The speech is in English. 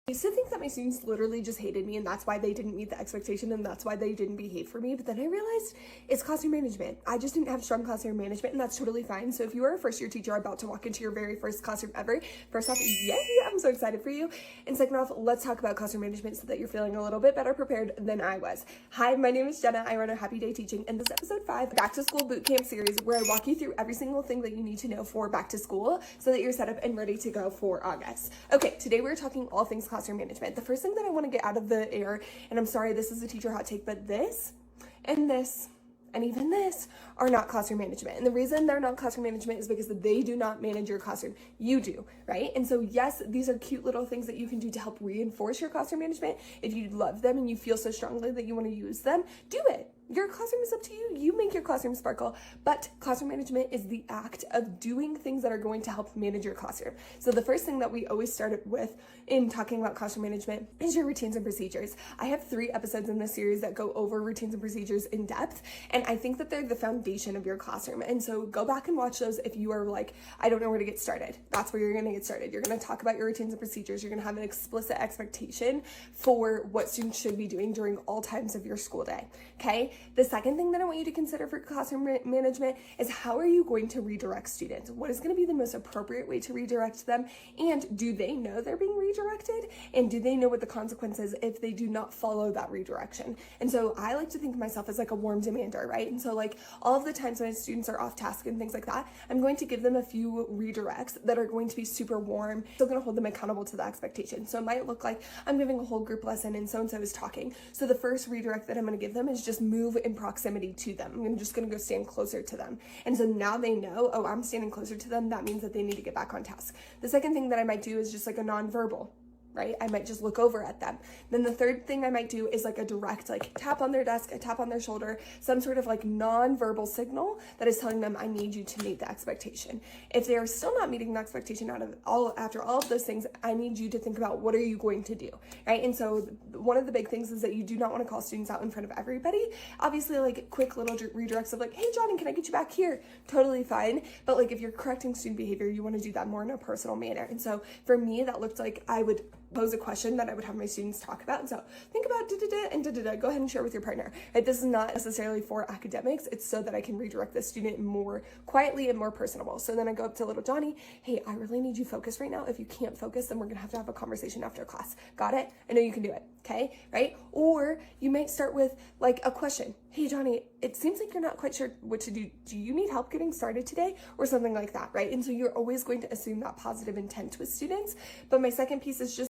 I used to think that my students literally just hated me and that's why they didn't meet the expectation and that's why they didn't behave for me. But then I realized it's classroom management. I just didn't have strong classroom management and that's totally fine. So if you are a first year teacher about to walk into your very first classroom ever, first off, yay, I'm so excited for you. And second off, let's talk about classroom management so that you're feeling a little bit better prepared than I was. Hi, my name is Jenna. I run a Happy Day Teaching and this is episode 5, back to school boot camp series, where I walk you through every single thing that you need to know for back to school so that you're set up and ready to go for August. Okay, today we're talking all things classroom management. The first thing that I want to get out of the air, and I'm sorry, this is a teacher hot take, but this and this and even this are not classroom management. And the reason they're not classroom management is because they do not manage your classroom. You do, right? And so yes, these are cute little things that you can do to help reinforce your classroom management. If you love them and you feel so strongly that you want to use them, do it. Your classroom is up to you. You make your classroom sparkle, but classroom management is the act of doing things that are going to help manage your classroom. So the first thing that we always start with in talking about classroom management is your routines and procedures. I have 3 episodes in this series that go over routines and procedures in depth, and I think that they're the foundation of your classroom. And so go back and watch those if you are like, I don't know where to get started. That's where you're going to get started. You're going to talk about your routines and procedures. You're going to have an explicit expectation for what students should be doing during all times of your school day, okay? The second thing that I want you to consider for classroom management is how are you going to redirect students? What is going to be the most appropriate way to redirect them? And do they know they're being redirected? And do they know what the consequences if they do not follow that redirection? And so I like to think of myself as like a warm demander, right? And so like all of the times when students are off task and things like that, I'm going to give them a few redirects that are going to be super warm, still going to hold them accountable to the expectation. So it might look like I'm giving a whole group lesson and so-and-so is talking. So the first redirect that I'm going to give them is just move in proximity to them. I'm just going to go stand closer to them. And so now they know, oh, I'm standing closer to them. That means that they need to get back on task. The second thing that I might do is just like a nonverbal, right? I might just look over at them. Then the third thing I might do is like a direct, like tap on their desk, a tap on their shoulder, some sort of like non-verbal signal that is telling them, I need you to meet the expectation. If they are still not meeting the expectation after all of those things, I need you to think about what are you going to do, right? And so one of the big things is that you do not want to call students out in front of everybody. Obviously, like quick little redirects of like, hey, Johnny, can I get you back here? Totally fine. But like if you're correcting student behavior, you want to do that more in a personal manner. And so for me, that looked like I would pose a question that I would have my students talk about. And so think about da-da-da and da-da-da. Go ahead and share with your partner. Right? This is not necessarily for academics. It's so that I can redirect the student more quietly and more personable. So then I go up to little Johnny, hey, I really need you focused right now. If you can't focus, then we're gonna have to have a conversation after class. Got it? I know you can do it, okay? Right? Or you might start with like a question. Hey, Johnny, it seems like you're not quite sure what to do. Do you need help getting started today? Or something like that, right? And so you're always going to assume that positive intent with students. But my second piece is just